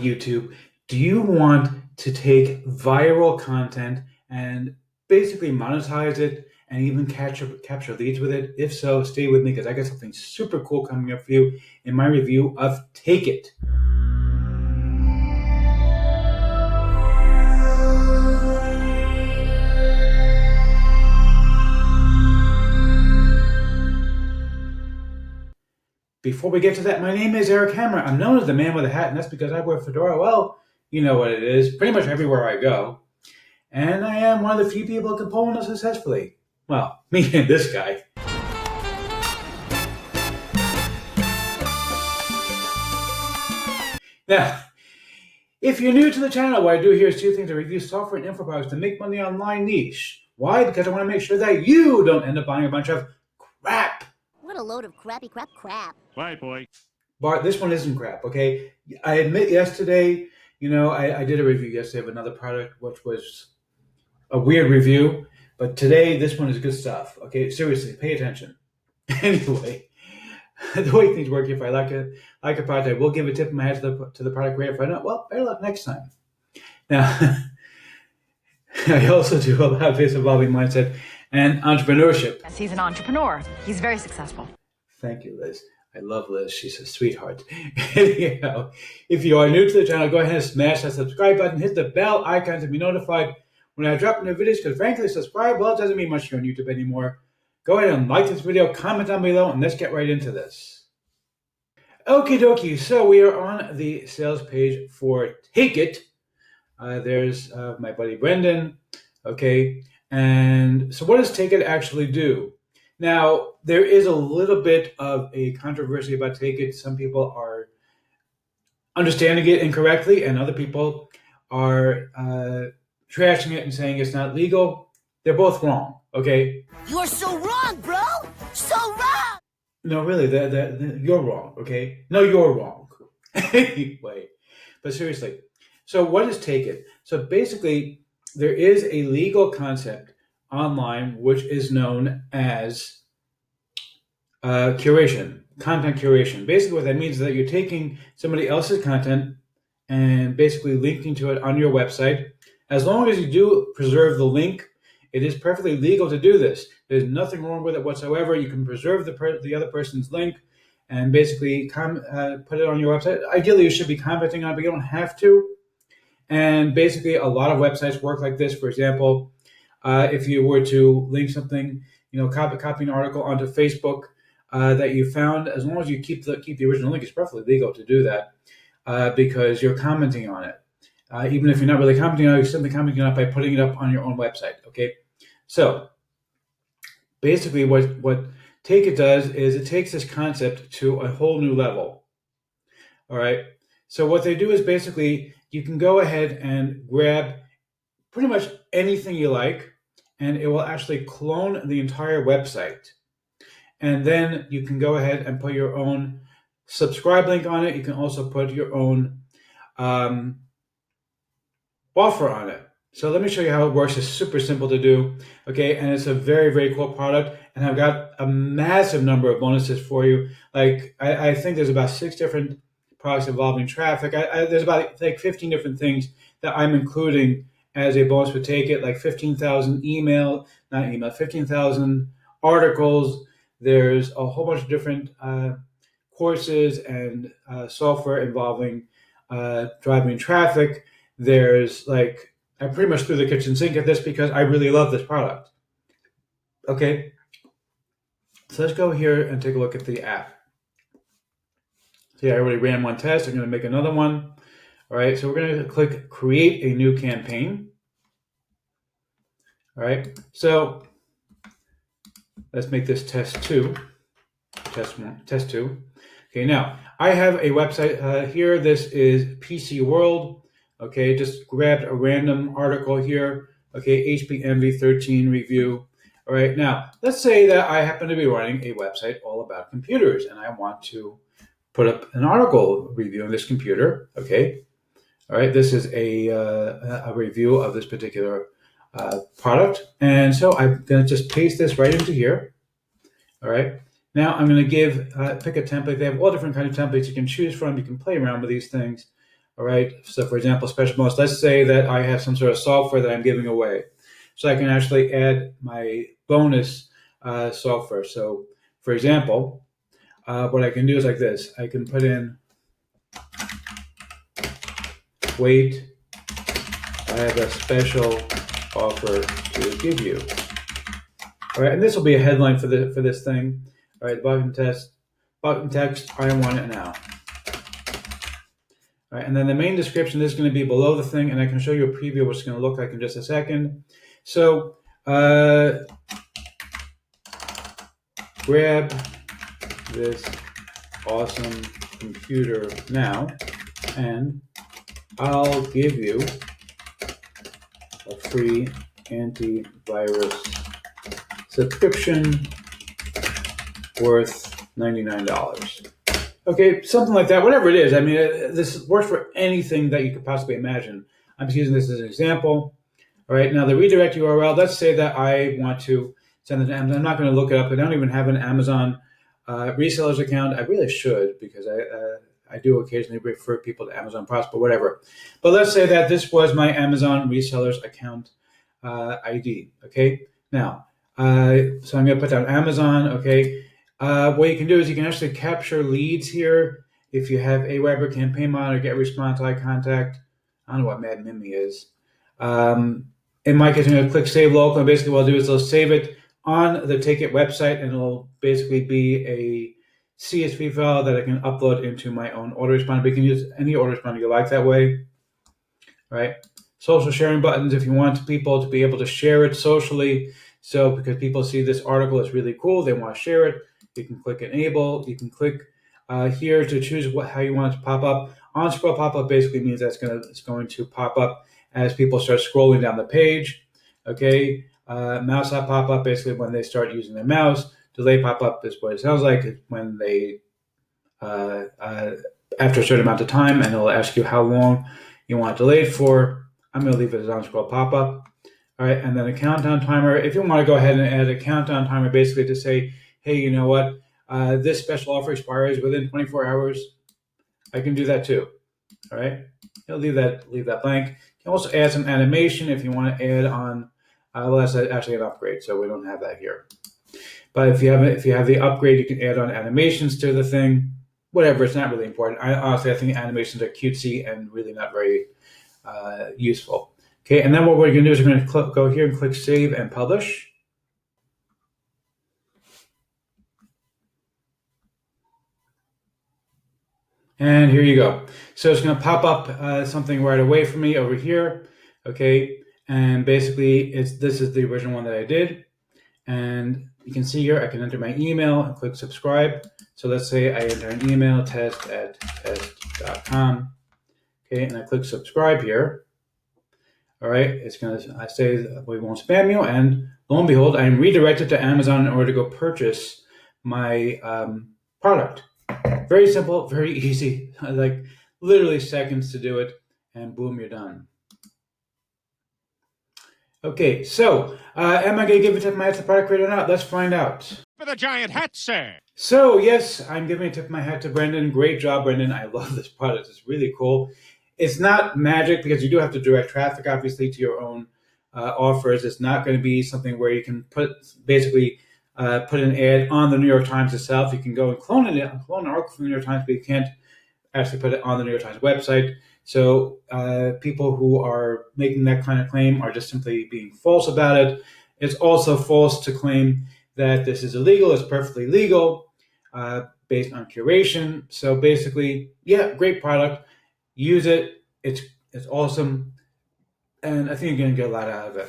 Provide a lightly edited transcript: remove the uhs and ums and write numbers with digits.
YouTube, do you want to take viral content and basically monetize it and even capture leads with it? If so, stay with me because I got something super cool coming up for you in my review of Take It. Before we get to that, my name is Eric Hammer. I'm known as the man with a hat, and that's because I wear fedora. Well, you know what it is, pretty much everywhere I go. And I am one of the few people who can pull one off successfully. Well, me and this guy. Now, if you're new to the channel, what I do here is two things. I review software and info products to make money online niche. Why? Because I want to make sure that you don't end up buying a bunch of crap. What a load of crappy crap. Right, boy. Bart, this one isn't crap, okay? I admit yesterday, I did a review yesterday of another product, which was a weird review. But today, this one is good stuff, okay? Seriously, pay attention. Anyway, the way things work, if I like a product, I will give a tip of my hat to the product creator. If I don't, well, better luck next time. Now, I also do a lot of this involving mindset and entrepreneurship. Yes, he's an entrepreneur. He's very successful. Thank you, Liz. I love Liz. She's a sweetheart. Anyhow, if you are new to the channel, go ahead and smash that subscribe button. Hit the bell icon to be notified when I drop new videos, because frankly, subscribe, well, it doesn't mean much here on YouTube anymore. Go ahead and like this video, comment down below, and let's get right into this. Okie dokie, so we are on the sales page for Take It. There's my buddy Brendan, okay? And so what does Take It actually do? Now, there is a little bit of a controversy about Take It. Some people are understanding it incorrectly, and other people are trashing it and saying it's not legal. They're both wrong, okay? You're so wrong, bro! So wrong! No, really, you're wrong, okay? No, you're wrong. Anyway, but seriously, so what is Take It? So basically, there is a legal concept online which is known as curation, content curation. Basically, what that means is that you're taking somebody else's content and basically linking to it on your website. As long as you do preserve the link, it is perfectly legal to do this. There's nothing wrong with it whatsoever. You can preserve the other person's link and basically put it on your website. Ideally, you should be commenting on it, but you don't have to. And basically, a lot of websites work like this. For example, if you were to link something, copy an article onto Facebook that you found, as long as you keep the original link, it's perfectly legal to do that because you're commenting on it. Even if you're not really commenting on it, you're simply commenting on it by putting it up on your own website, okay? So basically what Take It does is it takes this concept to a whole new level, all right? So what they do is basically you can go ahead and grab pretty much anything you like, and it will actually clone the entire website. And then you can go ahead and put your own subscribe link on it. You can also put your own offer on it. So let me show you how it works. It's super simple to do, okay? And it's a very, very cool product. And I've got a massive number of bonuses for you. Like I think there's about 6 different products involving traffic. There's about like 15 different things that I'm including as a bonus for Take It, like 15,000 15,000 articles. There's a whole bunch of different courses and software involving driving traffic. There's I pretty much threw the kitchen sink at this because I really love this product. Okay, so let's go here and take a look at the app. See, I already ran one test. I'm going to make another one. All right, so we're going to click Create a New Campaign. All right, so let's make this test 2. Test 2. Okay, now I have a website here. This is PC World. Okay, just grabbed a random article here. Okay, HPMV 13 review. All right, now let's say that I happen to be running a website all about computers and I want to put up an article reviewing this computer. Okay, all right, this is a review of this particular product. And so I'm going to just paste this right into here. All right, now I'm going to pick a template. They have all different kinds of templates you can choose from. You can play around with these things. All right. So, for example, special bonus. Let's say that I have some sort of software that I'm giving away, so I can actually add my bonus software. So, for example, what I can do is like this. I can put in, wait, I have a special offer to give you. All right, and this will be a headline for this thing. All right, button text, I want it now. All right, and then the main description is going to be below the thing, and I can show you a preview of what it's going to look like in just a second. So, grab this awesome computer now, and I'll give you a free antivirus subscription worth $99. Okay, something like that, whatever it is. I mean, this works for anything that you could possibly imagine. I'm just using this as an example. All right, now the redirect URL, let's say that I want to send it to Amazon. I'm not going to look it up. I don't even have an Amazon resellers account. I really should, because I do occasionally refer people to Amazon products, but whatever. But let's say that this was my Amazon resellers account ID, okay? Now, so I'm going to put down Amazon, okay? What you can do is you can actually capture leads here. If you have Aweber, Campaign Monitor, Get Response, Eye Contact, I don't know what Mad Mimi is. In my case, I'm going to click Save Local, and basically what I'll do is I'll save it on the Ticket website, and it'll basically be a CSV file that I can upload into my own autoresponder. But you can use any autoresponder you like that way, right? Social sharing buttons, if you want people to be able to share it socially. So because people see this article is really cool, they want to share it. You can click Enable. You can click here to choose how you want it to pop up. On scroll pop up basically means that it's going to pop up as people start scrolling down the page. Okay, mouse up pop up basically when they start using their mouse. Delay pop up is what it sounds like. It's when they after a certain amount of time, and it'll ask you how long you want it delayed for. I'm going to leave it as on scroll pop up. All right, and then a countdown timer. If you want to go ahead and add a countdown timer, basically to say, hey, you know what? This special offer expires within 24 hours. I can do that too. All right, you'll leave that blank. You can also add some animation if you want to add on. Well, that's actually an upgrade, so we don't have that here. But if you have the upgrade, you can add on animations to the thing. Whatever, it's not really important. I think animations are cutesy and really not very useful. Okay, and then what we're going to do is we're going to go here and click Save and Publish. And here you go. So it's going to pop up something right away for me over here. Okay, and basically this is the original one that I did. And you can see here I can enter my email and click subscribe. So let's say I enter an email, test@test.com. Okay, and I click subscribe here. All right, it's going to say we won't spam you, and lo and behold, I am redirected to Amazon in order to go purchase my product. Very simple, very easy, like literally seconds to do it, and boom, you're done. Okay, so am I going to give a tip of my hat to the product creator or not? Let's find out. For the giant hat, sir. So yes, I'm giving a tip of my hat to Brendan. Great job, Brendan. I love this product. It's really cool. It's not magic because you do have to direct traffic, obviously, to your own offers. It's not going to be something where you can put an ad on the New York Times itself. You can go and clone an article from the New York Times, but you can't actually put it on the New York Times website. So people who are making that kind of claim are just simply being false about it. It's also false to claim that this is illegal. It's perfectly legal based on curation. So basically, yeah, great product. Use it. It's awesome. And I think you're going to get a lot out of it.